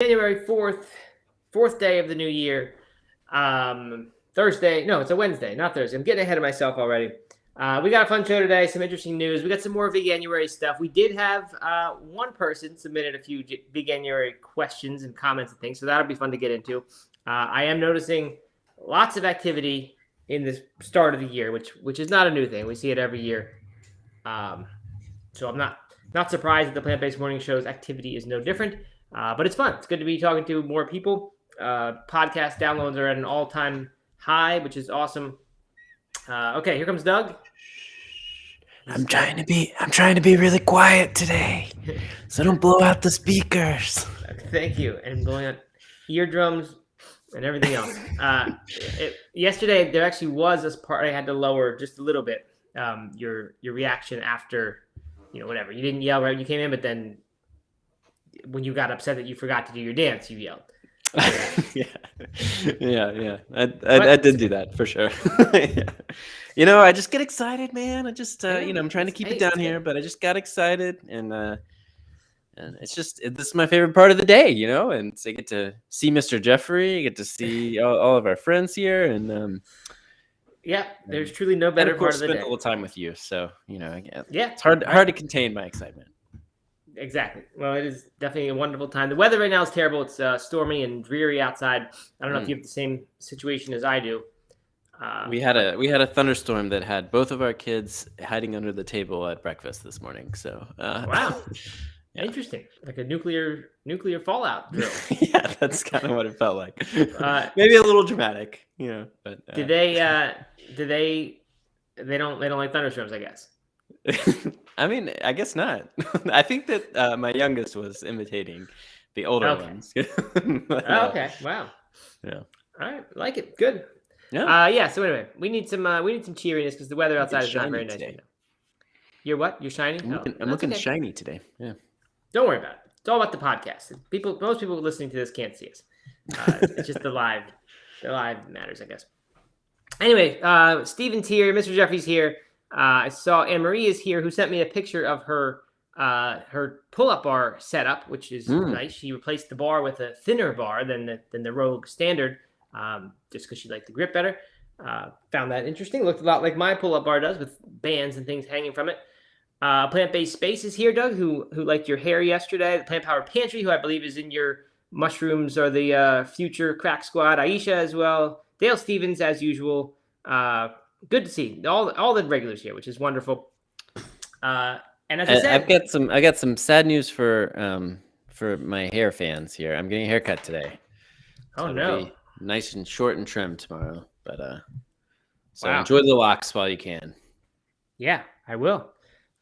January 4th day of the new year. Thursday. No, it's a Wednesday, not Thursday. I'm getting ahead of myself already. We got a fun show today, some interesting news. We got some more Veganuary stuff. We did have one person submitted a few Veganuary questions and comments and things, so that'll be fun to get into. I am noticing lots of activity in the start of the year, which is not a new thing. We see it every year. So I'm not surprised that the Plant-Based Morning Show's activity is no different. But it's fun. It's good to be talking to more people. Podcast downloads are at an all-time high, which is awesome. Okay, here comes Doug. I'm trying to be really quiet today, so don't blow out the speakers. Thank you. And blowing out eardrums and everything else. Yesterday, there actually was this part I had to lower just a little bit. Your reaction after, whatever. You didn't yell right when you came in, but then when you got upset that you forgot to do your dance, you yelled. Yeah. I did do that for sure. Yeah. I just get excited, man. I just, I'm trying to keep it down here, but I just got excited, and it's just this is my favorite part of the day, and I get to see Mr. Jeffrey, I get to see all of our friends here, and there's truly no better part of the day. Spend a little time with you, so it's hard to contain my excitement. Exactly. Well, it is definitely a wonderful time. The weather right now is terrible. It's stormy and dreary outside. I don't know if you have the same situation as I do. We had a thunderstorm that had both of our kids hiding under the table at breakfast this morning. So wow, interesting. Like a nuclear fallout drill. Yeah, that's kind of what it felt like. Maybe a little dramatic, But did they? They don't like thunderstorms, I guess. I mean, I guess not. I think that my youngest was imitating the older ones. Okay. Wow. Yeah. All right. Like it. Good. Yeah. So anyway, we need some cheeriness because the weather outside is not very nice today. You're what? You're shiny? I'm looking shiny today. Yeah. Don't worry about it. It's all about the podcast. Most people listening to this can't see us. It's just the live matters, I guess. Anyway, Steven's here. Mr. Jeffrey's here. I saw Anne Marie is here, who sent me a picture of her pull-up bar setup, which is nice. She replaced the bar with a thinner bar than the Rogue Standard, just because she liked the grip better. Found that interesting. Looked a lot like my pull-up bar does, with bands and things hanging from it. Plant-Based Space is here, Doug, who liked your hair yesterday. The Plant Power Pantry, who I believe is in your mushrooms or the future crack squad. Aisha as well. Dale Stevens as usual. Good to see all the regulars here, which is wonderful. And as I said, I got some sad news for my hair fans here. I'm getting a haircut today. Oh no! Be nice and short and trimmed tomorrow, but so enjoy the locks while you can. Yeah, I will,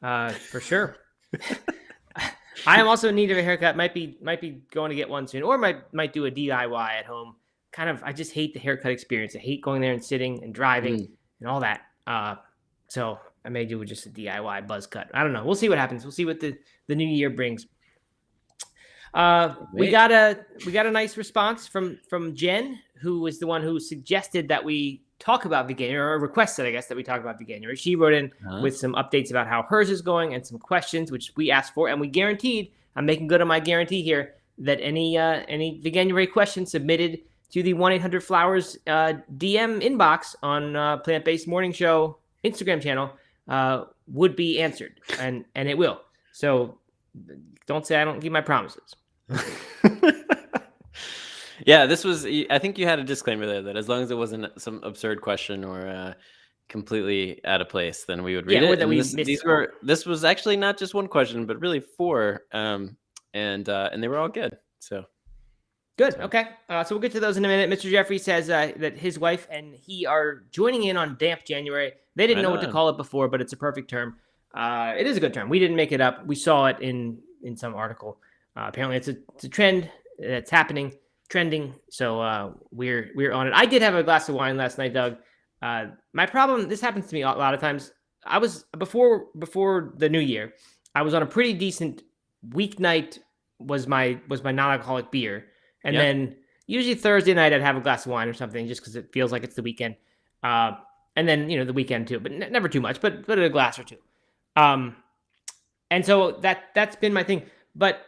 for sure. I am also in need of a haircut. Might be going to get one soon, or might do a DIY at home. I just hate the haircut experience. I hate going there and sitting and driving. And all that. So I may do just a DIY buzz cut. I don't know. We'll see what happens. We'll see what the new year brings. We got a nice response from Jen, who was the one who suggested that we talk about Veganuary, or requested, I guess, that we talk about Veganuary. She wrote in with some updates about how hers is going and some questions, which we asked for, and we guaranteed. I'm making good on my guarantee here that any Veganuary questions submitted to the 1-800-Flowers DM inbox on Plant-Based Morning Show Instagram channel would be answered, and it will. So don't say I don't keep my promises. Yeah, this was. I think you had a disclaimer there that as long as it wasn't some absurd question or completely out of place, then we would read it. That this was actually not just one question, but really 4, and they were all good. So. Good. Okay. So we'll get to those in a minute. Mr. Jeffrey says that his wife and he are joining in on Damp January. They didn't know what to call it before, but it's a perfect term. It is a good term. We didn't make it up. We saw it in some article. Apparently, it's a trend that's happening, trending. So we're on it. I did have a glass of wine last night, Doug. My problem. This happens to me a lot of times. I was before the new year. I was on a pretty decent weeknight. Was my non-alcoholic beer. And then usually Thursday night, I'd have a glass of wine or something just because it feels like it's the weekend. And then, the weekend too, but never too much, but a glass or two. And so that's been my thing. But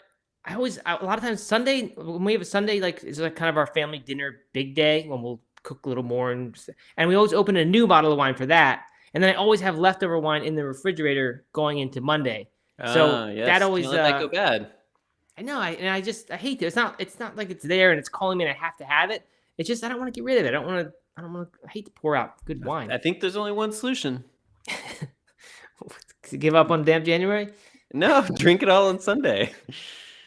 a lot of times Sunday, when we have a Sunday, like it's like kind of our family dinner big day when we'll cook a little more, and we always open a new bottle of wine for that. And then I always have leftover wine in the refrigerator going into Monday. So Yes. that always Can't let that go bad. I know, I hate it. It's not like it's there and it's calling me and I have to have it. It's just I don't want to get rid of it. I hate to pour out good wine. I think there's only one solution. Give up on damn January? No, drink it all on Sunday.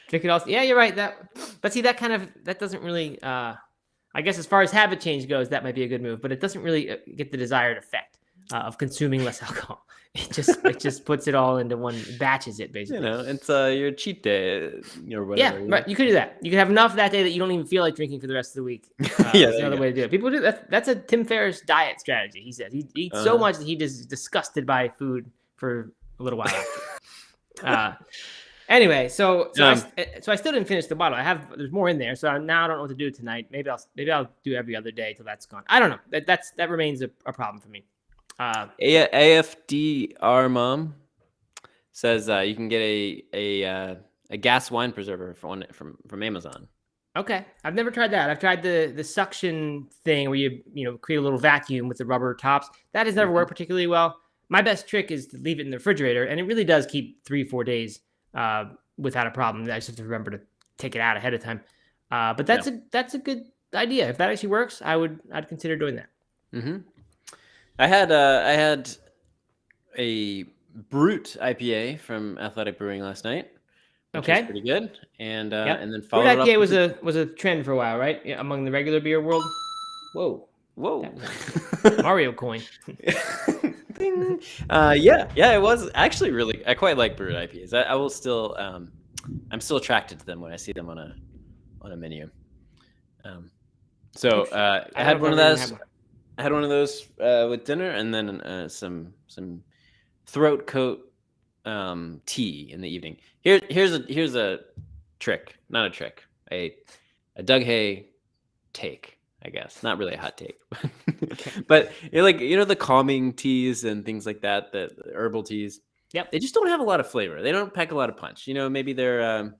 Drink it all. Yeah, you're right. But see, that doesn't really. I guess as far as habit change goes, that might be a good move, but it doesn't really get the desired effect of consuming less alcohol. It just puts it all into one, batches it basically. It's your cheat day or whatever. Yeah, right. You could do that. You could have enough that day that you don't even feel like drinking for the rest of the week. Yeah, that's another way to do it. People do that. That's a Tim Ferriss diet strategy. He says he eats so much that he is disgusted by food for a little while after. Anyway, so I still didn't finish the bottle. There's more in there, so now I don't know what to do tonight. Maybe I'll do every other day till that's gone. I don't know. That remains a problem for me. AFDR mom says you can get a gas wine preserver from Amazon. Okay, I've never tried that. I've tried the suction thing where you create a little vacuum with the rubber tops. That has never worked particularly well. My best trick is to leave it in the refrigerator, and it really does keep 3-4 days without a problem. I just have to remember to take it out ahead of time. But that's a good idea. If that actually works, I'd consider doing that. Mm-hmm. I had a Brut IPA from Athletic Brewing last night. Which was pretty good, and then followed Brut IPA up was a trend for a while, right? Yeah, among the regular beer world. Whoa! Mario coin. It was actually really. I quite like Brut IPAs. I will still. I'm still attracted to them when I see them on a menu. I had one of those. I had one of those with dinner, and then some throat coat tea in the evening. Here's a trick, not a trick. A Doug Hay take, I guess. Not really a hot take, but the calming teas and things like that, the herbal teas. Yep. They just don't have a lot of flavor. They don't pack a lot of punch. Maybe they're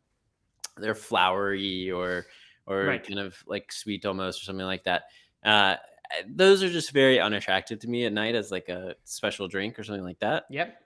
flowery or right. kind of like sweet almost or something like that. Those are just very unattractive to me at night as like a special drink or something like that. Yep.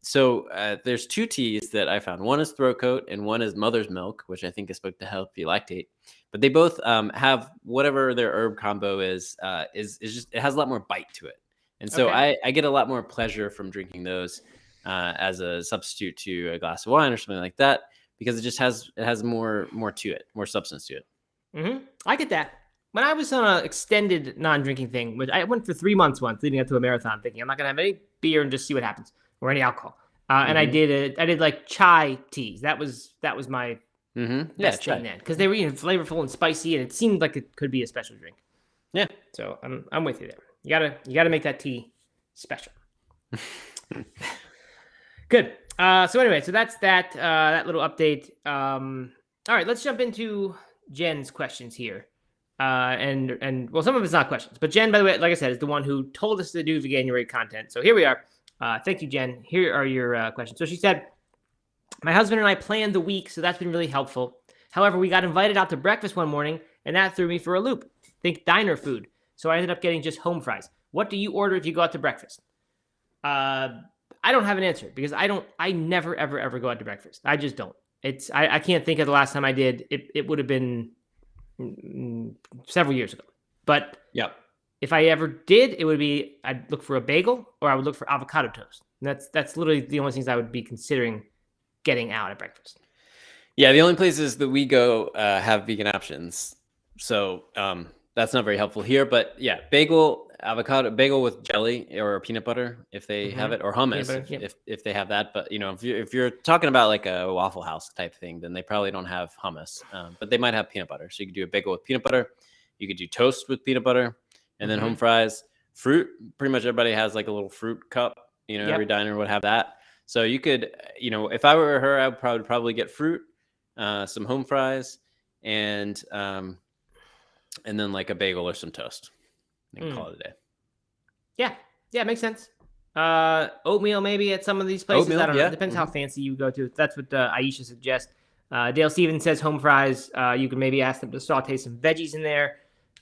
So there's two teas that I found. One is throat coat and one is mother's milk, which I think is supposed to help you lactate. But they both have whatever their herb combo is just, it has a lot more bite to it. And so I get a lot more pleasure from drinking those as a substitute to a glass of wine or something like that, because it has more to it, more substance to it. Mm-hmm. I get that. When I was on an extended non-drinking thing, which I went for 3 months once, leading up to a marathon, thinking I'm not gonna have any beer and just see what happens, or any alcohol. And I did like chai teas. That was my best thing then, because they were flavorful and spicy, and it seemed like it could be a special drink. Yeah. So I'm with you there. You gotta make that tea special. Good. So anyway, so that's that little update. All right, let's jump into Jen's questions here. And well, some of it's not questions, but Jen, by the way, like I said, is the one who told us to do Veganuary content. So here we are. Thank you, Jen. Here are your questions. So she said, my husband and I planned the week, so that's been really helpful. However, we got invited out to breakfast one morning, and that threw me for a loop. Think diner food. So I ended up getting just home fries. What do you order if you go out to breakfast? I don't have an answer, because I never, ever go out to breakfast. I just don't. I can't think of the last time I did. It would have been several years ago. But if I ever did, it would be, I'd look for a bagel or I would look for avocado toast. And that's literally the only things I would be considering getting out at breakfast. Yeah, the only places that we go have vegan options. So that's not very helpful here. But yeah, bagel with jelly or peanut butter if they have it, or hummus if they have that. But if you're talking about like a Waffle House type thing, then they probably don't have hummus. But they might have peanut butter. So you could do a bagel with peanut butter. You could do toast with peanut butter, and then home fries. Fruit. Pretty much everybody has like a little fruit cup. Every diner would have that. So you could, if I were her, I would probably get fruit, some home fries, and then like a bagel or some toast. And call it a day. Yeah, makes sense. Oatmeal maybe at some of these places. Oatmeal, I don't know. It depends how fancy you go to. That's what Aisha suggests. Dale Stevens says home fries. You can maybe ask them to saute some veggies in there.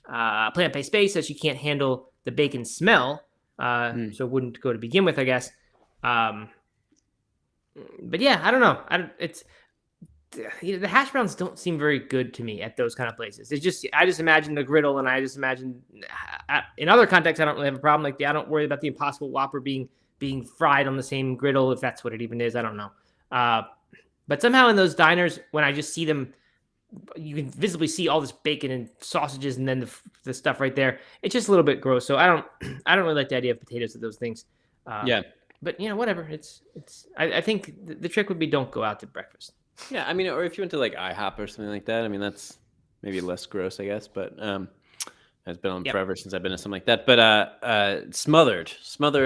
Plant-based Space says she can't handle the bacon smell, so it wouldn't go to begin with, I guess. But yeah, I don't know. The hash browns don't seem very good to me at those kind of places. I just imagine the griddle, and I just imagine in other contexts I don't really have a problem. Like I don't worry about the Impossible Whopper being fried on the same griddle, if that's what it even is. I don't know. But somehow in those diners, when I just see them, you can visibly see all this bacon and sausages, and then the stuff right there. It's just a little bit gross. So I don't really like the idea of potatoes at those things. Yeah. But whatever. I think the trick would be don't go out to breakfast. Yeah, I mean, or if you went to like IHOP or something like that, I mean, that's maybe less gross, I guess. But it's been on forever since I've been to something like that. But smothered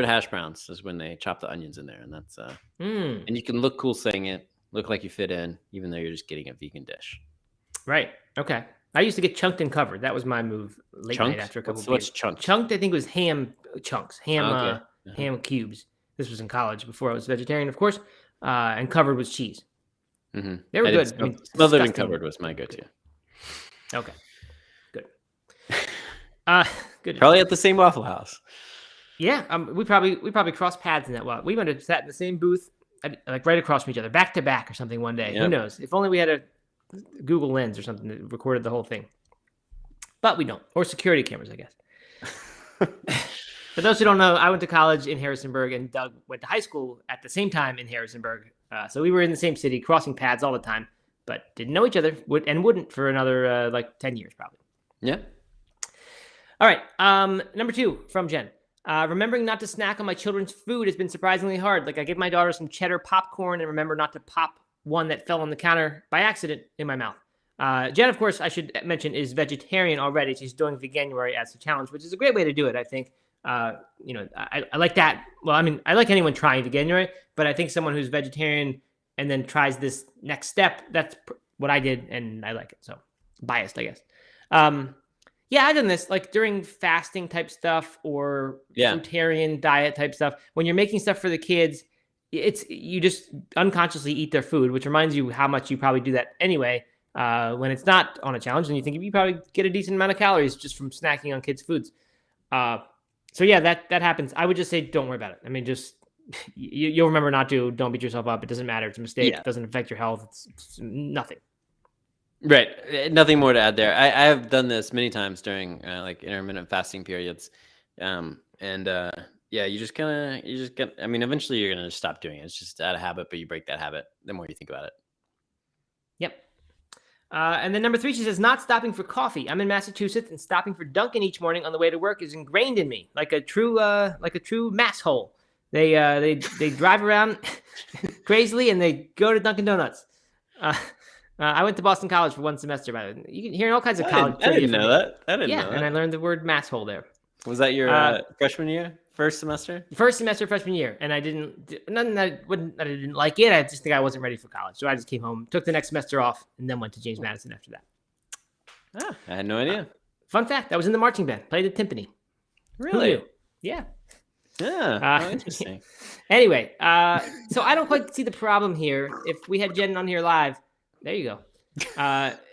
hash browns is when they chop the onions in there, and that's and you can look cool saying it, look like you fit in, even though you're just getting a vegan dish. Right. Okay. I used to get chunked and covered. That was my move late night after a couple of beers. What's chunked? Chunked, I think, was ham chunks, ham cubes. This was in college before I was vegetarian, of course. And covered was cheese. Mm-hmm. They were good. Smothered and covered was my go-to. Okay, good. Good. Probably at the same Waffle House. Yeah, we probably crossed paths in that. We might have sat in the same booth, like right across from each other, back to back or something one day. Yep. Who knows? If only we had a Google Lens or something that recorded the whole thing. But we don't, or security cameras, I guess. For those who don't know, I went to college in Harrisonburg, and Doug went to high school at the same time in Harrisonburg. So we were in the same city, crossing paths all the time, but didn't know each other and wouldn't for another 10 years probably. Yeah. All right. Number 2 from Jen. Remembering not to snack on my children's food has been surprisingly hard. Like I gave my daughter some cheddar popcorn and remember not to pop one that fell on the counter by accident in my mouth. Jen, of course, I should mention, is vegetarian already. She's doing Veganuary as a challenge, which is a great way to do it, I think. I like that. Well, I mean, I like anyone trying Veganuary, but I think someone who's vegetarian and then tries this next step, that's what I did, and I like it. So biased, I guess. Yeah, I've done this like during fasting type stuff or fruitarian diet type stuff. When you're making stuff for the kids, you just unconsciously eat their food, which reminds you how much you probably do that anyway. When it's not on a challenge, and you think you probably get a decent amount of calories just from snacking on kids' foods. So yeah, that happens. I would just say don't worry about it. I mean, just you'll remember not to. Don't beat yourself up. It doesn't matter. It's a mistake. It doesn't affect your health. It's nothing. Right. Nothing more to add there. I have done this many times during like intermittent fasting periods. You just get, I mean, eventually you're going to just stop doing it. It's just out of habit, but you break that habit the more you think about it. Yep. And then number 3, she says, not stopping for coffee. I'm in Massachusetts, and stopping for Dunkin' each morning on the way to work is ingrained in me, like a true mass hole. They drive around crazily, and they go to Dunkin' Donuts. I went to Boston College for one semester, by the way. You can hear all kinds of college. I didn't know that. I didn't know that. And I learned the word mass hole there. Was that your freshman year? First semester? First semester, freshman year. And I didn't like it. I just think I wasn't ready for college. So I just came home, took the next semester off, and then went to James Madison after that. I had no idea. Fun fact, I was in the marching band, played the timpani. Really? Yeah. Yeah. Interesting. Anyway, so I don't quite see the problem here. If we had Jen on here live, there you go.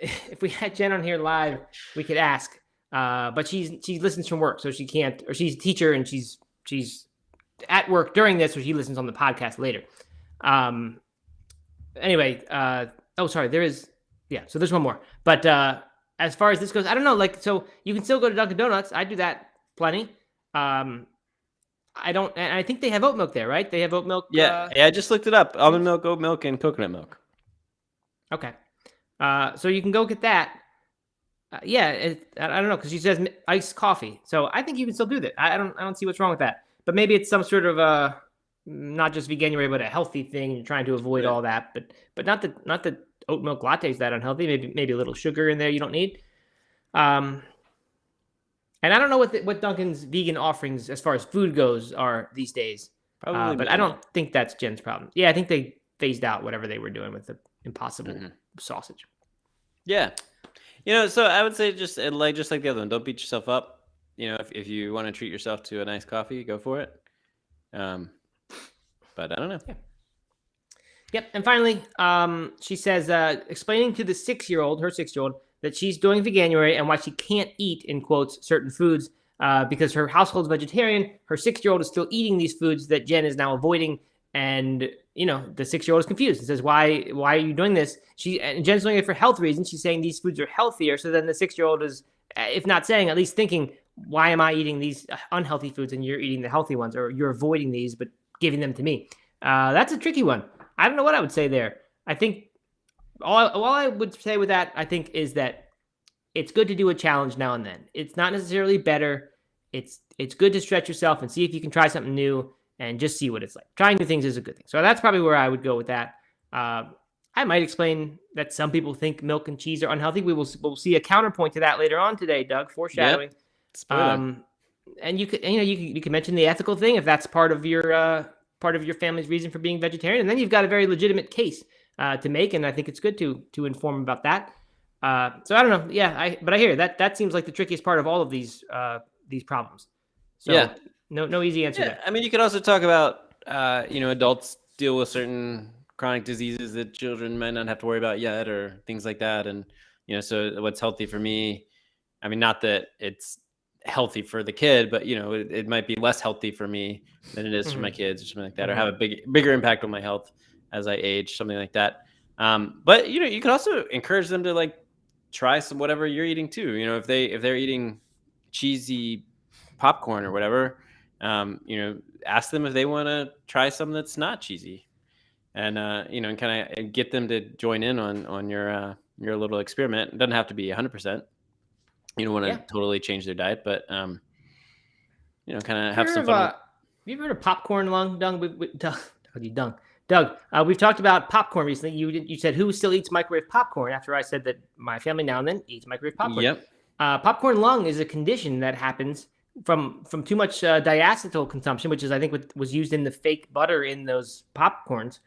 If we had Jen on here live, we could ask. But she listens from work, so she can't, or she's a teacher and she's at work during this, so she listens on the podcast later. Anyway, sorry, so there's one more. But as far as this goes, I don't know, like, so you can still go to Dunkin' Donuts. I do that plenty. I think they have oat milk there, right? They have oat milk. Yeah, I just looked it up. Almond milk, oat milk, and coconut milk. Okay. So you can go get that. I don't know, because she says iced coffee. So I think you can still do that. I don't see what's wrong with that. But maybe it's some sort of not just Veganuary, but a healthy thing. You're trying to avoid all that. But not the oat milk latte is that unhealthy. Maybe a little sugar in there you don't need. And I don't know what Dunkin's vegan offerings as far as food goes are these days. Probably, but I don't think that's Jen's problem. Yeah, I think they phased out whatever they were doing with the Impossible sausage. Yeah. So I would say just like the other one, don't beat yourself up. If you want to treat yourself to a nice coffee, go for it. But I don't know. Yep. And finally, she says, explaining to the 6-year-old, her 6-year-old, that she's doing Veganuary and why she can't eat, in quotes, certain foods because her household's vegetarian. Her 6-year-old is still eating these foods that Jen is now avoiding. And, the 6-year-old is confused. It says, why are you doing this? And Jen's doing it for health reasons. She's saying these foods are healthier. So then the 6-year-old is, if not saying, at least thinking, why am I eating these unhealthy foods and you're eating the healthy ones, or you're avoiding these but giving them to me? That's a tricky one. I don't know what I would say there. I think all I would say with that, I think, is that it's good to do a challenge now and then. It's not necessarily better. It's good to stretch yourself and see if you can try something new and just see what it's like. Trying new things is a good thing. So that's probably where I would go with that. I might explain that some people think milk and cheese are unhealthy. We'll see a counterpoint to that later on today, Doug. Foreshadowing. Yep. And you can mention the ethical thing if that's part of your family's reason for being vegetarian, and then you've got a very legitimate case to make, and I think it's good to inform about that. So I don't know. Yeah, but I hear that seems like the trickiest part of all of these problems. So yeah. No easy answer there. I mean, you could also talk about, adults deal with certain chronic diseases that children might not have to worry about yet, or things like that. And, so what's healthy for me, I mean, not that it's healthy for the kid, but, it might be less healthy for me than it is for my kids, or something like that, or have a bigger impact on my health as I age, something like that. But, you can also encourage them to like try some, whatever you're eating too. If they're eating cheesy popcorn or whatever, ask them if they want to try something that's not cheesy, and and kind of get them to join in on your little experiment. It doesn't have to be 100%. You don't want to totally change their diet, but kind of have some fun. Have you ever heard of popcorn lung, Doug? Doug, we've talked about popcorn recently. You said, who still eats microwave popcorn, after I said that my family now and then eats microwave popcorn. Yep. Popcorn lung is a condition that happens from too much diacetyl consumption, which is, I think, what was used in the fake butter in those popcorns.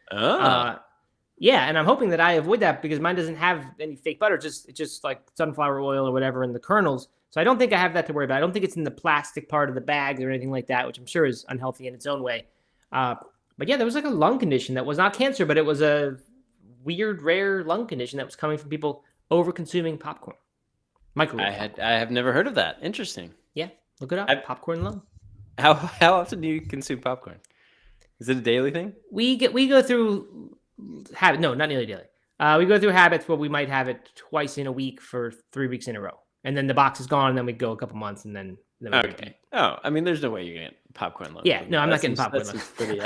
Yeah, and I'm hoping that I avoid that because mine doesn't have any fake butter. It's just like sunflower oil or whatever in the kernels. So I don't think I have that to worry about. I don't think it's in the plastic part of the bag or anything like that, which I'm sure is unhealthy in its own way. But yeah, there was like a lung condition that was not cancer, but it was a weird, rare lung condition that was coming from people over-consuming popcorn. Microwave. I have never heard of that. Interesting. Yeah, look it up. Popcorn lung. How often do you consume popcorn? Is it a daily thing? We go through habit. No, not nearly daily. We go through habits where we might have it twice in a week for 3 weeks in a row, and then the box is gone, and then we go a couple months, and then we okay. Oh, I mean, there's no way you're gonna get popcorn lung. Yeah, no, I'm not getting popcorn lung. Pretty,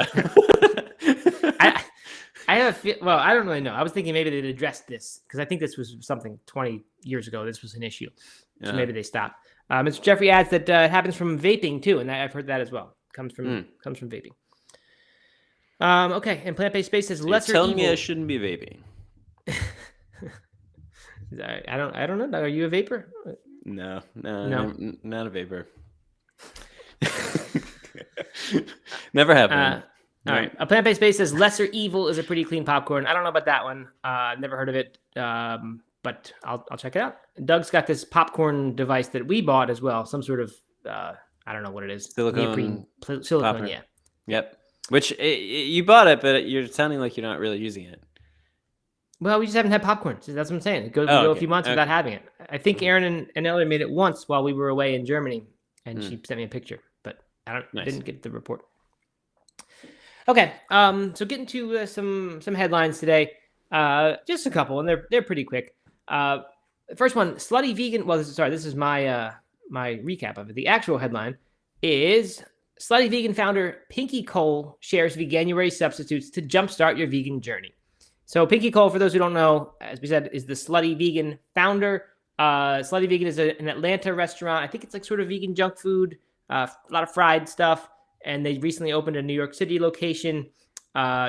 I have a feel. Well, I don't really know. I was thinking maybe they'd address this because I think this was something 20 years ago. This was an issue, so maybe they stopped. Mr. Jeffrey adds that it happens from vaping too, and I've heard that as well. Comes from vaping. Okay, and plant-based space says lesser evil. Telling me I shouldn't be vaping. I don't know. Are you a vapor? No, not a vapor. Never have been. All right. A plant-based space says lesser evil is a pretty clean popcorn. I don't know about that one. Never heard of it, but I'll check it out. Doug's got this popcorn device that we bought as well. Some sort of I don't know what it is. Silicone. Silicone, yeah. Yep. Which you bought it, but you're sounding like you're not really using it. Well, we just haven't had popcorn. So that's what I'm saying. Go a few months without having it. I think Aaron and Ellie made it once while we were away in Germany, and she sent me a picture, but didn't get the report. Okay, so getting to some headlines today. Just a couple, and they're pretty quick. First one, slutty vegan. Well, this is my my recap of it. The actual headline is slutty vegan founder Pinky Cole shares Veganuary substitutes to jumpstart your vegan journey. So Pinky Cole, for those who don't know, as we said, is the Slutty Vegan founder. Slutty Vegan is an Atlanta restaurant. I think it's like sort of vegan junk food, a lot of fried stuff. And they recently opened a New York City location.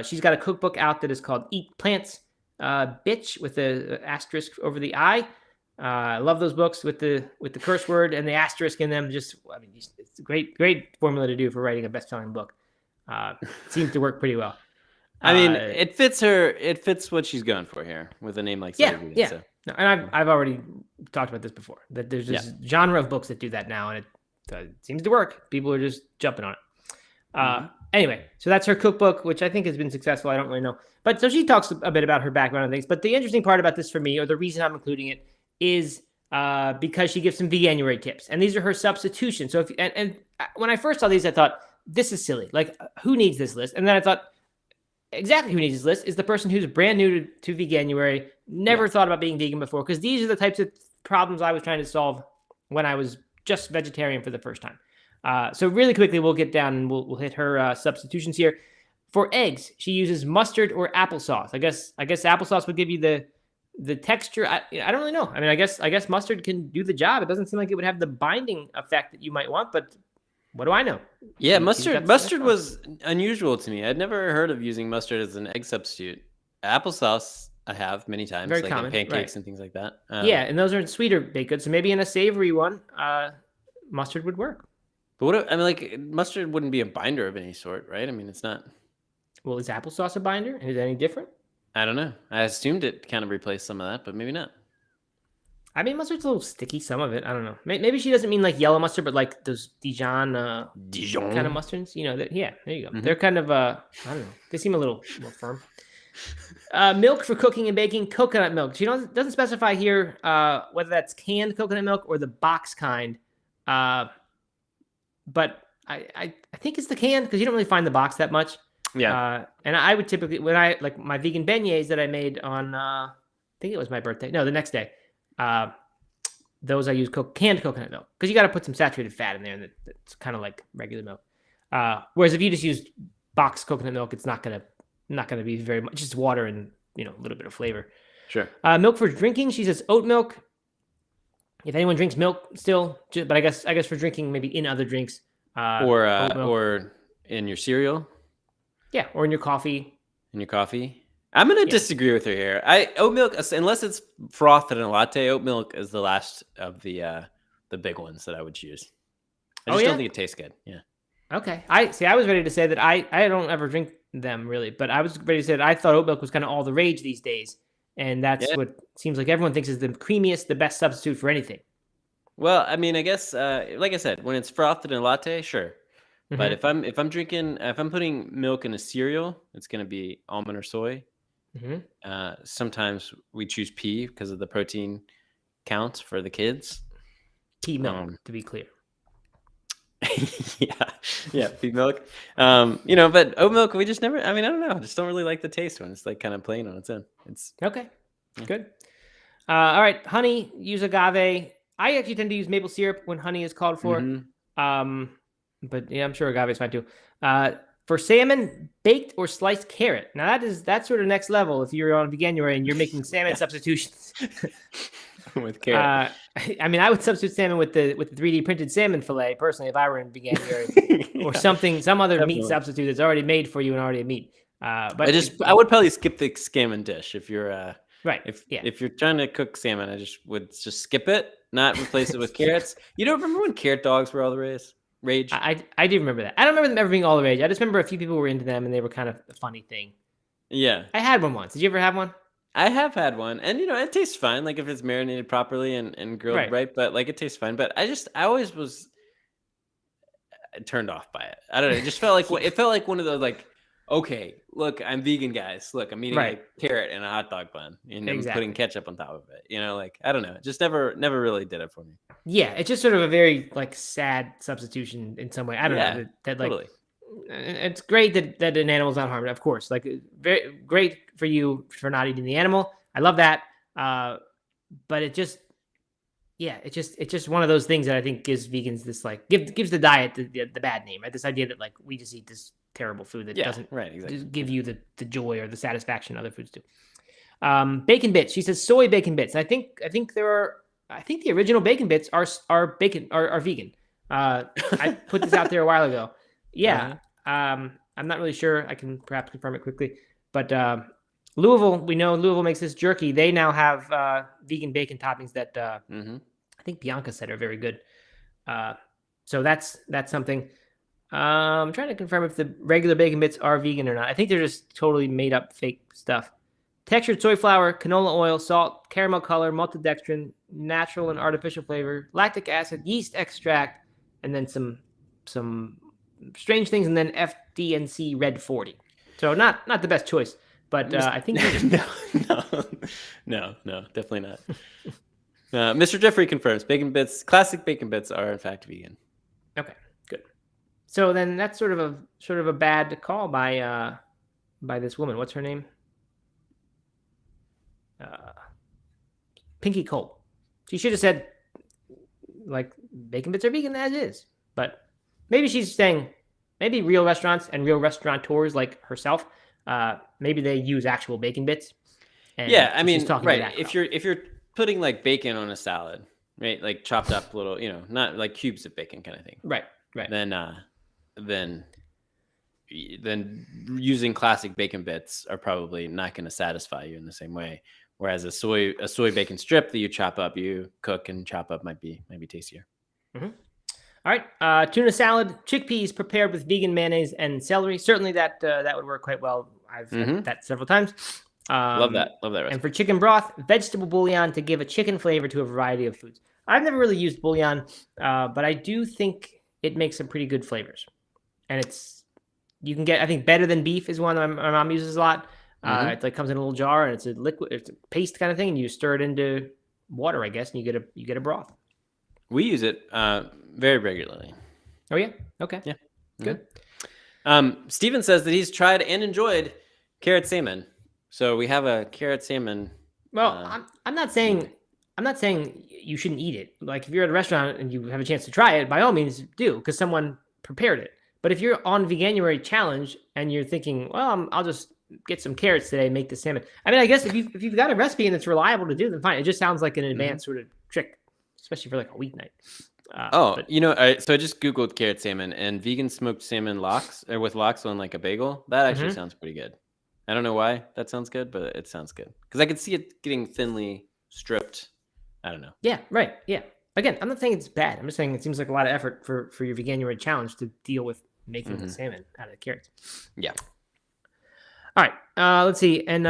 She's got a cookbook out that is called Eat Plants, Bitch, with the asterisk over the I. I love those books with the curse word and the asterisk in them. It's a great formula to do for writing a best-selling book. It seems to work pretty well. I mean, it fits her. It fits what she's going for here with a name like Slutty Vegan. Yeah. So. No, and I've already talked about this before. That there's this genre of books that do that now, and it seems to work. People are just jumping on it. Anyway, so that's her cookbook, which I think has been successful. I don't really know. But so she talks a bit about her background and things. But the interesting part about this for me, or the reason I'm including it, is because she gives some Veganuary tips. And these are her substitutions. So and when I first saw these, I thought, this is silly. Like, who needs this list? And then I thought, exactly who needs this list is the person who's brand new to Veganuary, never thought about being vegan before, because these are the types of problems I was trying to solve when I was just vegetarian for the first time. So really quickly, we'll get down and we'll hit her substitutions here. For eggs, she uses mustard or applesauce. I guess applesauce would give you the texture. I don't really know. I mean, I guess mustard can do the job. It doesn't seem like it would have the binding effect that you might want, but what do I know? Yeah, mustard was unusual to me. I'd never heard of using mustard as an egg substitute. Applesauce I have many times, Very like common, in pancakes right. and things like that. Yeah, and those are sweeter baked goods. So maybe in a savory one, mustard would work. But I mean, like mustard wouldn't be a binder of any sort, right? I mean, it's not. Well, is applesauce a binder? Is it any different? I don't know. I assumed it kind of replaced some of that, but maybe not. I mean, mustard's a little sticky, some of it. I don't know. Maybe she doesn't mean like yellow mustard, but like those Dijon kind of mustards. You know, yeah, there you go. They're kind of, I don't know. They seem a little firm. Milk for cooking and baking, coconut milk. She doesn't specify here whether that's canned coconut milk or the box kind. But I think it's the canned, because you don't really find the box that much. Yeah. And I would typically, when I like my vegan beignets that I made on, I think it was my birthday. No, the next day. Those I use canned coconut milk, because you got to put some saturated fat in there, and it's kind of like regular milk. Whereas if you just use boxed coconut milk, it's not gonna be very much, just water and a little bit of flavor. Sure. Milk for drinking, she says oat milk. If anyone drinks milk still, but I guess for drinking, maybe in other drinks. Or in your cereal. Yeah, or in your coffee. I'm going to disagree with her here. Oat milk, unless it's frothed in a latte, oat milk is the last of the big ones that I would choose. I just don't think it tastes good. Yeah. Okay. I was ready to say that I don't ever drink them really, but I was ready to say that I thought oat milk was kind of all the rage these days, and that's what seems like everyone thinks is the creamiest, the best substitute for anything. Well, I mean, I guess like I said, when it's frothed in a latte, sure. But if I'm putting milk in a cereal, it's going to be almond or soy. Sometimes we choose pea because of the protein count for the kids. Pea milk, to be clear. yeah, pea milk. But oat milk, we just never. I mean, I don't know. I just don't really like the taste when it's like kind of plain on its own. It's okay. Good. All right, honey. Use agave. I actually tend to use maple syrup when honey is called for. But yeah, I'm sure agave is fine too. For salmon, baked or sliced carrot. Now that's sort of next level if you're on Veganuary and you're making salmon substitutions. With carrot. I mean, I would substitute salmon with the 3D printed salmon fillet personally if I were in Veganuary, or some other definitely. meat substitute that's already made for you and already a meat. But I would probably skip the salmon dish if you're right. If you're trying to cook salmon, I would just skip it, not replace it with carrots. You don't remember when carrot dogs were all the rage? I do remember that. I don't remember them ever being all the rage. I just remember a few people were into them and they were kind of a funny thing. Yeah. I had one once. Did you ever have one? I have had one, and it tastes fine, like if it's marinated properly and grilled right, but like it tastes fine. But I always was turned off by it. I don't know. It just felt like it felt like one of those like, okay, look, I'm vegan, guys. Look, I'm eating a carrot and a hot dog bun, and I'm putting ketchup on top of it. Like I don't know. It just never really did it for me. Yeah, it's just sort of a very like sad substitution in some way. I don't know that like. Totally. It's great that an animal's not harmed, of course. Like, very great for you for not eating the animal. I love that. But it's just one of those things that I think gives vegans this like gives the diet the bad name, right? This idea that like we just eat this terrible food that doesn't give you the joy or the satisfaction other foods do. Bacon bits. She says soy bacon bits. I think the original bacon bits are vegan. I put this out there a while ago. Yeah. I'm not really sure. I can perhaps confirm it quickly. But Louisville, we know Louisville makes this jerky. They now have vegan bacon toppings that I think Bianca said are very good. So that's something. I'm trying to confirm if the regular bacon bits are vegan or not. I think they're just totally made up fake stuff. Textured soy flour, canola oil, salt, caramel color, maltodextrin, natural and artificial flavor, lactic acid, yeast extract, and then some strange things, and then DNC Red 40. So not the best choice, but I think no, definitely not. Mr. Jeffrey confirms classic bacon bits are in fact vegan. Okay, good. So then that's sort of a bad call by this woman. What's her name? Pinky Cole. She should have said like bacon bits are vegan as is, but maybe she's saying maybe real restaurants and real restaurateurs like herself, maybe they use actual bacon bits. And I mean, right. If you're putting like bacon on a salad, right, like chopped up little, not like cubes of bacon kind of thing, right, then using classic bacon bits are probably not going to satisfy you in the same way. Whereas a soy bacon strip that you chop up, you cook and chop up might be tastier. Mm-hmm. All right, tuna salad, chickpeas prepared with vegan mayonnaise and celery. Certainly that would work quite well. I've had that several times. Love that recipe. And for chicken broth, vegetable bouillon to give a chicken flavor to a variety of foods. I've never really used bouillon, but I do think it makes some pretty good flavors. And you can get, I think, better than beef is one that my mom uses a lot. It like comes in a little jar and it's a liquid, it's a paste kind of thing, and you stir it into water, I guess, and you get a broth. We use it very regularly. Oh yeah, okay, yeah, good. Steven says that he's tried and enjoyed carrot salmon. So we have a carrot salmon. Well, I'm not saying you shouldn't eat it. Like if you're at a restaurant and you have a chance to try it, by all means do, because someone prepared it. But if you're on Veganuary challenge and you're thinking, well, I'll just get some carrots today and make the salmon. I mean, I guess if you've got a recipe and it's reliable to do, then fine. It just sounds like an advanced sort of trick, especially for like a weeknight. So I just Googled carrot salmon and vegan smoked salmon with lox on like a bagel. That actually sounds pretty good. I don't know why that sounds good, but it sounds good because I could see it getting thinly stripped. I don't know. Yeah, right. Yeah. Again, I'm not saying it's bad. I'm just saying it seems like a lot of effort for your Veganuary challenge to deal with making the salmon out of the carrots. Yeah. All right. Let's see. And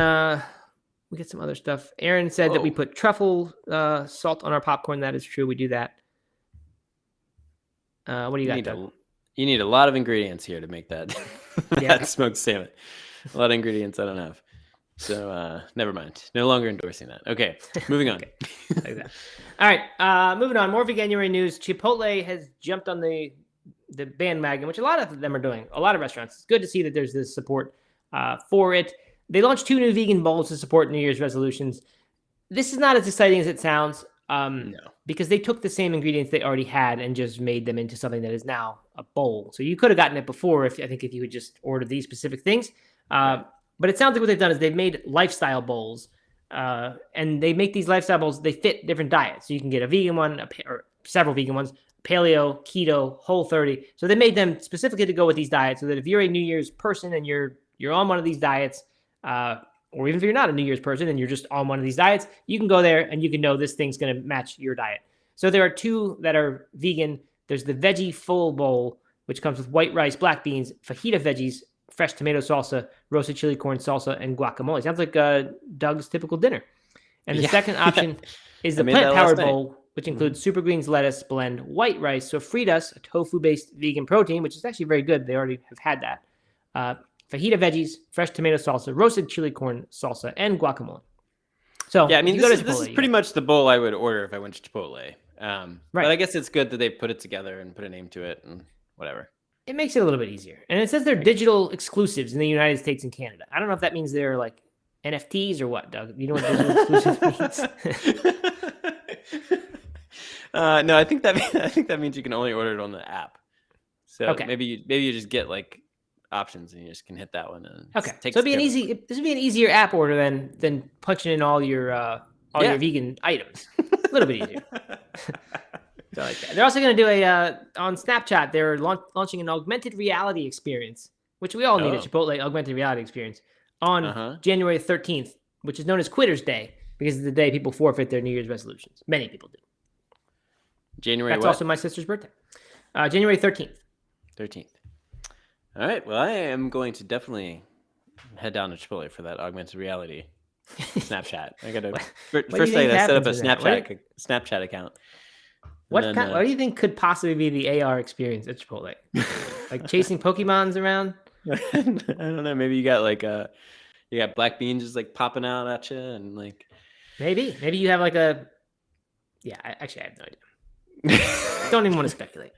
we get some other stuff. Aaron said that we put truffle salt on our popcorn. That is true. We do that. What do you got? You need a lot of ingredients here to make that, that smoked salmon. A lot of ingredients I don't have. So never mind. No longer endorsing that. Okay, moving on. Like that. All right, moving on. More Veganuary news. Chipotle has jumped on the bandwagon, which a lot of them are doing. A lot of restaurants. It's good to see that there's this support for it. They launched 2 new vegan bowls to support New Year's resolutions. This is not as exciting as it sounds. No, because they took the same ingredients they already had and just made them into something that is now a bowl. So you could have gotten it before if you had just ordered these specific things. But it sounds like what they've done is they've made lifestyle bowls, and they make these lifestyle bowls. They fit different diets, so you can get a vegan one or several vegan ones, paleo, keto, Whole30. So they made them specifically to go with these diets, so that if you're a New Year's person and you're on one of these diets, or even if you're not a New Year's person and you're just on one of these diets, you can go there and you can know this thing's going to match your diet. So there are 2 that are vegan. There's the veggie full bowl, which comes with white rice, black beans, fajita veggies, fresh tomato salsa, roasted chili corn salsa, and guacamole. Sounds like Doug's typical dinner. And the second option is the plant-powered bowl, which includes super greens, lettuce, blend, white rice, sofritas, a tofu-based vegan protein, which is actually very good. They already have had that. Fajita veggies, fresh tomato salsa, roasted chili corn salsa, and guacamole. So yeah, I mean, this is pretty much the bowl I would order if I went to Chipotle. But I guess it's good that they put it together and put a name to it and whatever. It makes it a little bit easier. And it says they're digital exclusives in the United States and Canada. I don't know if that means they're like NFTs or what, Doug. You know what digital exclusive means? No, I think that means you can only order it on the app. So maybe you just get like options and you just can hit that one. And so this would be an easier app order than punching in all your your vegan items. A little bit easier. So like that. They're also going to do on Snapchat. They're launching an augmented reality experience, which we all need at Chipotle. Augmented reality experience on January 13th, which is known as Quitter's Day because it's the day people forfeit their New Year's resolutions. Many people do. That's also my sister's birthday. January 13th. 13th. All right. Well, I am going to definitely head down to Chipotle for that augmented reality Snapchat. I got to first I got to set up a Snapchat account. What do you think could possibly be the AR experience at Chipotle? Like chasing Pokemons around? I don't know. Maybe you got like you got black beans just like popping out at you, and like maybe you have like a. Yeah, actually, I have no idea. Don't even want to speculate.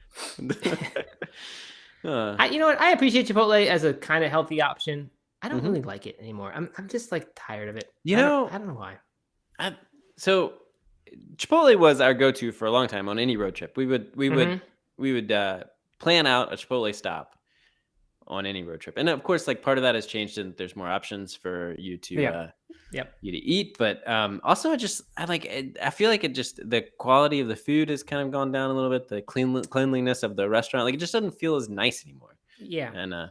You know what? I appreciate Chipotle as a kind of healthy option. I don't really like it anymore. I'm just like tired of it. You know, I don't know why. So Chipotle was our go-to for a long time on any road trip. We would plan out a Chipotle stop on any road trip, and of course, like part of that has changed, and there's more options for you to you to eat. But also, I feel like the quality of the food has kind of gone down a little bit. The cleanliness of the restaurant, like it just doesn't feel as nice anymore. Yeah, and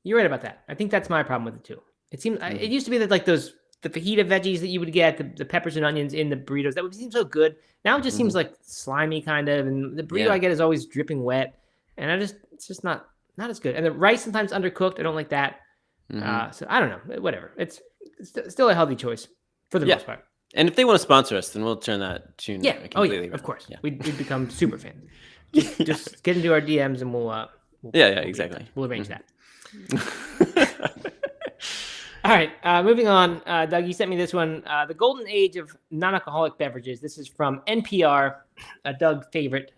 you're right about that. I think that's my problem with it too. It seemed it used to be that like the fajita veggies that you would get, the peppers and onions in the burritos, that would seem so good. Now it just seems like slimy kind of, and the burrito I get is always dripping wet, and it's just not as good. And the rice sometimes undercooked. I don't like that. So I don't know. Whatever. It's still a healthy choice for the most part. And if they want to sponsor us, then we'll turn that tune. Completely of course. Yeah. We'd become super fans. Just get into our DMs and we'll exactly. We'll arrange that. All right, moving on. Doug, you sent me this one. The golden age of non-alcoholic beverages. This is from NPR, a Doug favorite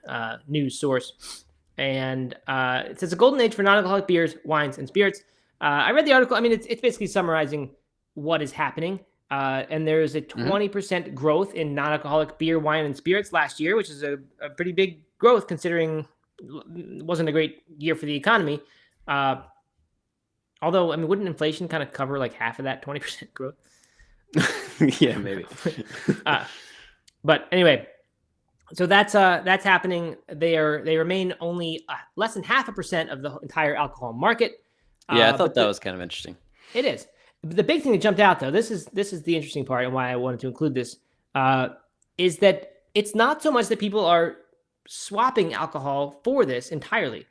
news source. And it says a golden age for non-alcoholic beers, wines, and spirits. I read the article. I mean, it's basically summarizing what is happening. And there's a 20% growth in non-alcoholic beer, wine, and spirits last year, which is a pretty big growth considering it wasn't a great year for the economy. Although, I mean, wouldn't inflation kind of cover like half of that 20% growth? Yeah, maybe. But anyway, so that's happening. They remain only less than 0.5% of the entire alcohol market. Yeah, I thought that was kind of interesting. It is. The big thing that jumped out, though, this is the interesting part, and why I wanted to include this, is that it's not so much that people are swapping alcohol for this entirely.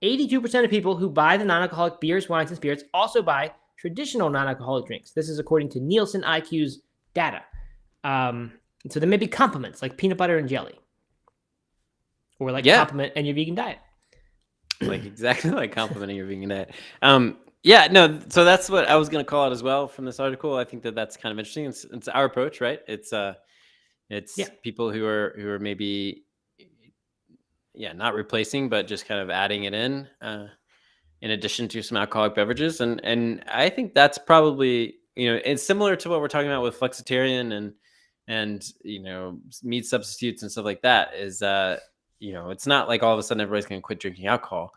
82% of people who buy the non-alcoholic beers, wines, and spirits also buy traditional non-alcoholic drinks. This is according to Nielsen IQ's data. So there may be compliments like peanut butter and jelly, or like compliment and your vegan diet. Like exactly like complimenting your vegan diet. So that's what I was going to call it as well from this article. I think that's kind of interesting. It's our approach, right? It's people who are maybe not replacing, but just kind of adding it in addition to some alcoholic beverages. And I think that's probably, it's similar to what we're talking about with flexitarian and meat substitutes and stuff like that is, it's not like all of a sudden everybody's going to quit drinking alcohol.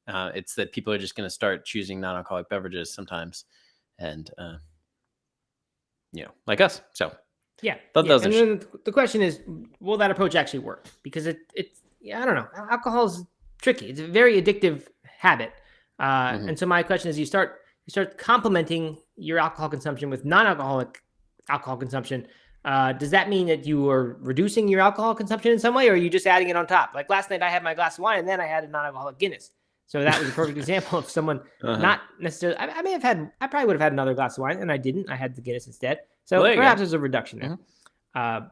It's that people are just going to start choosing non-alcoholic beverages sometimes. And, like us. So thought that was and then the question is, will that approach actually work? Because it's, I don't know. Alcohol is tricky. It's a very addictive habit. And so my question is, you start complementing your alcohol consumption with non-alcoholic alcohol consumption. Does that mean that you are reducing your alcohol consumption in some way, or are you just adding it on top? Like last night I had my glass of wine and then I had a non-alcoholic Guinness. So that was a perfect example of someone not necessarily, I probably would have had another glass of wine and I didn't. I had the Guinness instead. So perhaps there's a reduction there.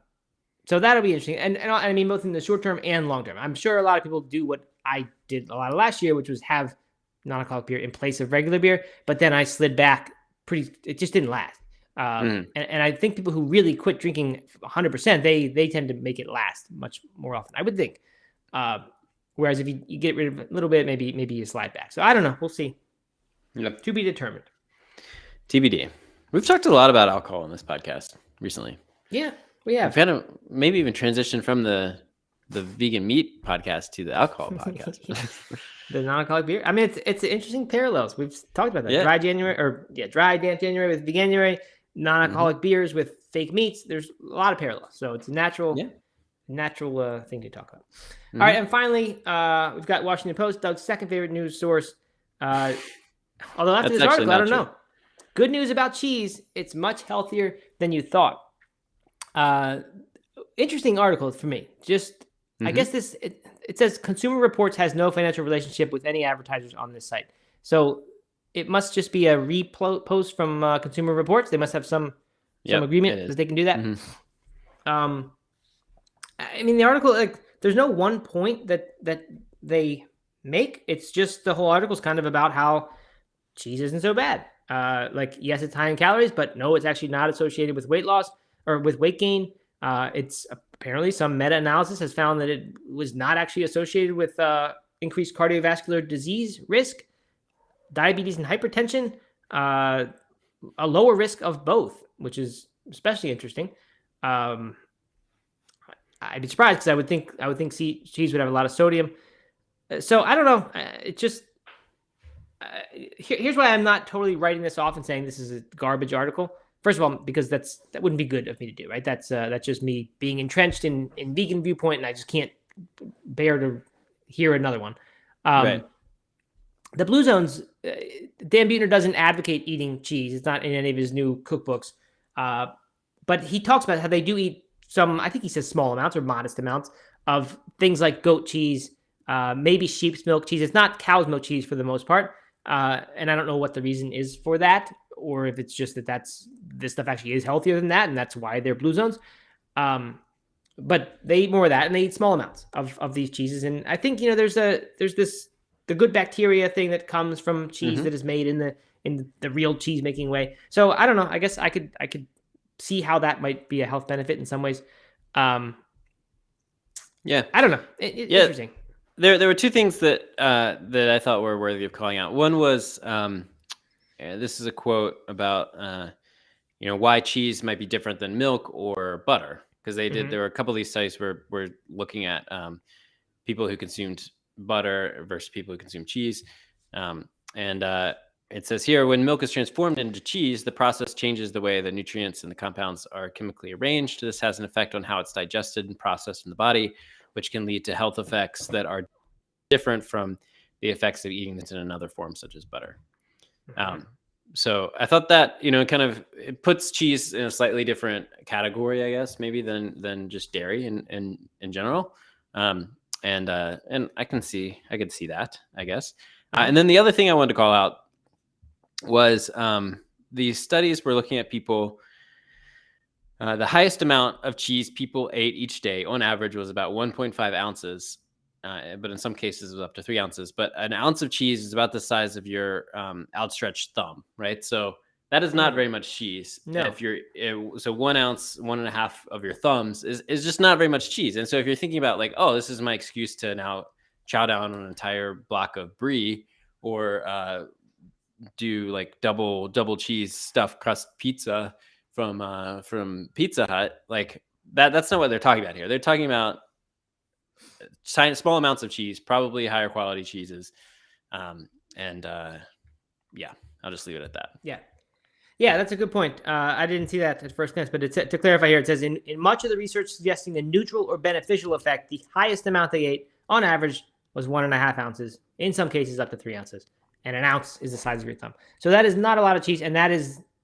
So that'll be interesting. And I mean, both in the short term and long term. I'm sure a lot of people do what I did a lot of last year, which was have non-alcoholic beer in place of regular beer. But then I slid back it just didn't last. And I think people who really quit drinking 100%, they tend to make it last much more often, I would think. Whereas if you get rid of a little bit, maybe you slide back. So I don't know. We'll see. Yep. To be determined. TBD. We've talked a lot about alcohol on this podcast recently. Yeah. We have. We've had maybe even transition from the vegan meat podcast to the alcohol podcast. The non-alcoholic beer. I mean, it's interesting parallels. We've talked about that. Yeah. Dry damp January with Veganuary, non-alcoholic beers with fake meats. There's a lot of parallels. So it's a natural thing to talk about. All right, and finally, we've got Washington Post, Doug's second favorite news source. Although after this article, I don't know. Good news about cheese. It's much healthier than you thought. Interesting article for me. Just, I guess it says Consumer Reports has no financial relationship with any advertisers on this site. So it must just be a repost from Consumer Reports. They must have some agreement that they can do that. I mean, the article, like, there's no one point that they make. It's just the whole article is kind of about how cheese isn't so bad. Like, yes, it's high in calories, but no, it's actually not associated with weight loss or with weight gain. It's apparently some meta-analysis has found that it was not actually associated with increased cardiovascular disease risk, diabetes and hypertension, a lower risk of both, which is especially interesting. I'd be surprised because I would think cheese would have a lot of sodium. So I don't know. It just here's why I'm not totally writing this off and saying this is a garbage article. First of all, because that wouldn't be good of me to do, right? That's just me being entrenched in vegan viewpoint, and I just can't bear to hear another one. Right. The Blue Zones, Dan Buettner doesn't advocate eating cheese. It's not in any of his new cookbooks. But he talks about how they do eat some, I think he says small amounts or modest amounts of things like goat cheese, maybe sheep's milk cheese. It's not cow's milk cheese for the most part. And I don't know what the reason is for that, or if it's just that this stuff actually is healthier than that, and that's why they're Blue Zones. But they eat more of that, and they eat small amounts of these cheeses. And I think, there's the good bacteria thing that comes from cheese that is made in the real cheese making way. So I don't know. I guess I could see how that might be a health benefit in some ways. Yeah, I don't know. Interesting. There were two things that I thought were worthy of calling out. One was this is a quote about why cheese might be different than milk or butter, because there were a couple of these studies where we're looking at people who consumed butter versus people who consume cheese, and it says here, when milk is transformed into cheese, the process changes the way the nutrients and the compounds are chemically arranged. This has an effect on how it's digested and processed in the body, which can lead to health effects that are different from the effects of eating this in another form, such as butter. So I thought that, kind of it puts cheese in a slightly different category, I guess, maybe than just dairy in general. And I could see that, I guess. And then the other thing I wanted to call out was these studies were looking at people. The highest amount of cheese people ate each day on average was about 1.5 ounces, but in some cases it was up to 3 ounces. But an ounce of cheese is about the size of your outstretched thumb, right? So that is not very much cheese. No. So 1 ounce, 1.5 of your thumbs is just not very much cheese. And so if you're thinking about like, oh, this is my excuse to now chow down on an entire block of brie, or do like double cheese stuffed crust pizza from Pizza Hut, like that's not what they're talking about here. They're talking about small amounts of cheese, probably higher quality cheeses. Yeah, I'll just leave it at that. Yeah, that's a good point. I didn't see that at first glance, but to clarify here, it says in much of the research suggesting a neutral or beneficial effect, the highest amount they ate on average was 1.5 ounces, in some cases up to 3 ounces. And an ounce is the size of your thumb. So that is not a lot of cheese, and that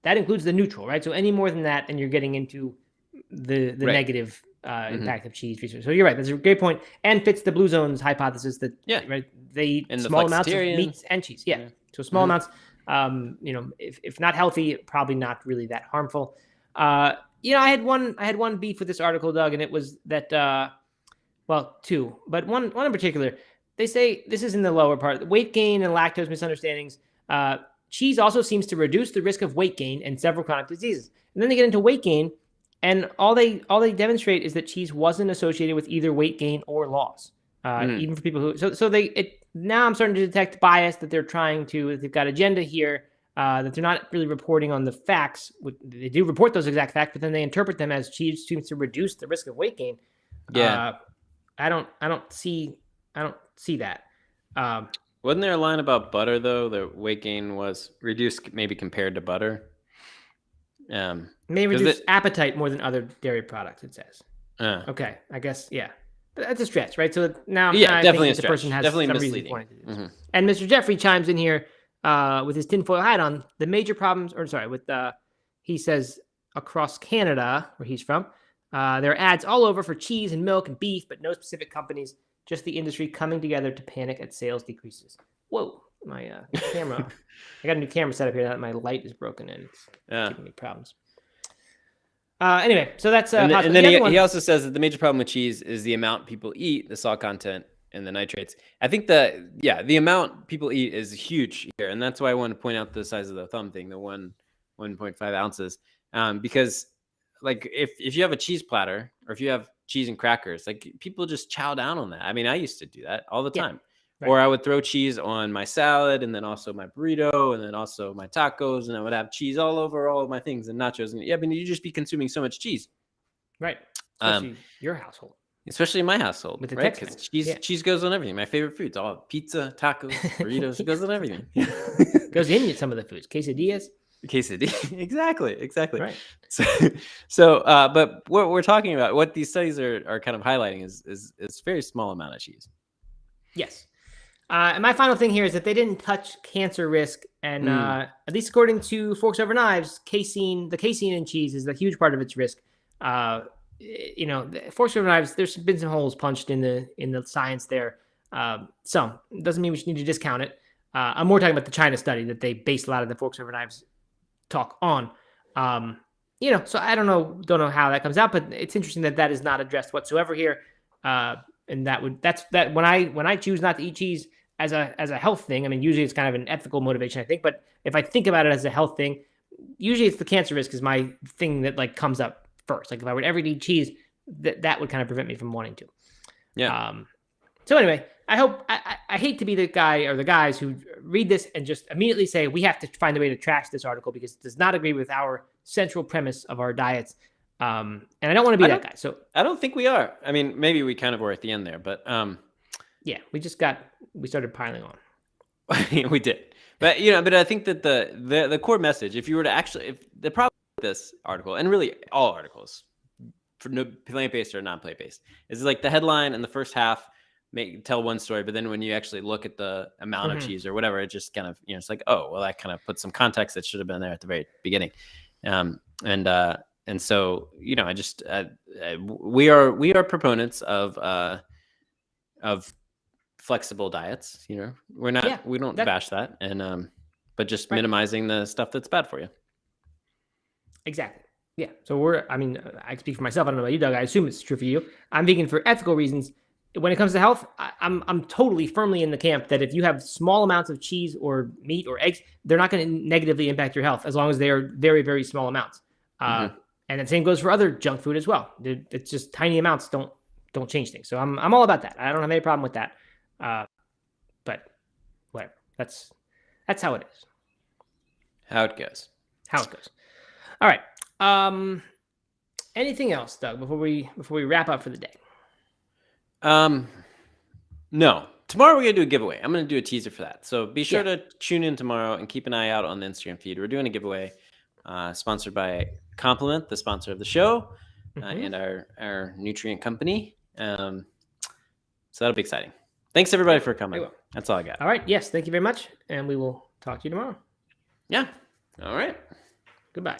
includes the neutral, right? So any more than that, and you're getting into the negative impact of cheese research. So you're right. That's a great point, and fits the Blue Zones hypothesis that right, they eat small amounts of meats and cheese. Yeah. So small amounts, if not healthy, probably not really that harmful. I had one beef with this article, Doug, and it was that two, but one in particular. They say, this is in the lower part, weight gain and lactose misunderstandings. Cheese also seems to reduce the risk of weight gain and several chronic diseases. And then they get into weight gain, and all they demonstrate is that cheese wasn't associated with either weight gain or loss, even for people who. Now I'm starting to detect bias that they've got agenda here, that they're not really reporting on the facts. They do report those exact facts, but then they interpret them as cheese seems to reduce the risk of weight gain. Yeah, I don't see that. Wasn't there a line about butter though? The weight gain was reduced, maybe compared to butter. May reduce appetite more than other dairy products. It says. Okay, I guess but that's a stretch, right? So now, definitely I think the person has definitely some misleading. reason to do this. And Mr. Jeffrey chimes in here with his tinfoil hat on. The major problems, he says across Canada, where he's from, there are ads all over for cheese and milk and beef, but no specific companies. Just the industry coming together to panic at sales decreases. Whoa, my camera. I got a new camera set up here. That my light is broken and it's giving me problems. Anyway, so that's... and then he also says that the major problem with cheese is the amount people eat, the salt content, and the nitrates. I think the amount people eat is huge here, and that's why I want to point out the size of the thumb thing, the 1.5 ounces, because like if you have a cheese platter or if you have cheese and crackers, like people just chow down on that. I mean, I used to do that all the time. Right. Or I would throw cheese on my salad and then also my burrito and then also my tacos, and I would have cheese all over all of my things and nachos. And but you'd just be consuming so much cheese. Right. Especially your household. Especially in my household, with the right? Because cheese goes on everything. My favorite foods, all pizza, tacos, burritos, it goes on everything. Goes in some of the foods. Quesadillas. Exactly. Right. So, but what we're talking about, what these studies are kind of highlighting is very small amount of cheese. Yes. And my final thing here is that they didn't touch cancer risk, and at least according to Forks Over Knives, the casein in cheese is a huge part of its risk. Forks Over Knives, there's been some holes punched in the science there. Some doesn't mean we should need to discount it. I'm more talking about the China study that they based a lot of the Forks Over Knives talk on. So I don't know how that comes out, but it's interesting that is not addressed whatsoever here. And that's when I choose not to eat cheese as a health thing. I mean, usually it's kind of an ethical motivation, I think, but if I think about it as a health thing, usually it's the cancer risk is my thing that like comes up first. Like if I would ever eat cheese, that would kind of prevent me from wanting to. Yeah. So anyway, I hate to be the guy or the guys who read this and just immediately say we have to find a way to trash this article because it does not agree with our central premise of our diets. And I don't want to be that guy. So I don't think we are. I mean, maybe we kind of were at the end there, but yeah, we started piling on. We did. But but I think that the core message, if you were to actually, if the problem with this article and really all articles for plant-based or non-plant-based is like the headline and the first half tell one story, but then when you actually look at the amount of cheese or whatever, it just kind of it's like, oh well, that kind of puts some context that should have been there at the very beginning. And so I just we are proponents of flexible diets. We're not we don't bash that, and but just minimizing the stuff that's bad for you. Exactly. Yeah. So I speak for myself. I don't know about you, Doug. I assume it's true for you. I'm vegan for ethical reasons. When it comes to health, I'm totally firmly in the camp that if you have small amounts of cheese or meat or eggs, they're not going to negatively impact your health as long as they are very, very small amounts. And the same goes for other junk food as well. It's just tiny amounts don't change things. So I'm all about that. I don't have any problem with that. But whatever. That's how it is. How it goes. All right. Anything else, Doug, before we wrap up for the day? No. Tomorrow we're gonna do a giveaway. I'm gonna do a teaser for that. So be sure to tune in tomorrow and keep an eye out on the Instagram feed. We're doing a giveaway, sponsored by Compliment, the sponsor of the show, and our nutrient company. So that'll be exciting. Thanks everybody for coming. That's all I got. All right. Yes. Thank you very much. And we will talk to you tomorrow. Yeah. All right. Goodbye.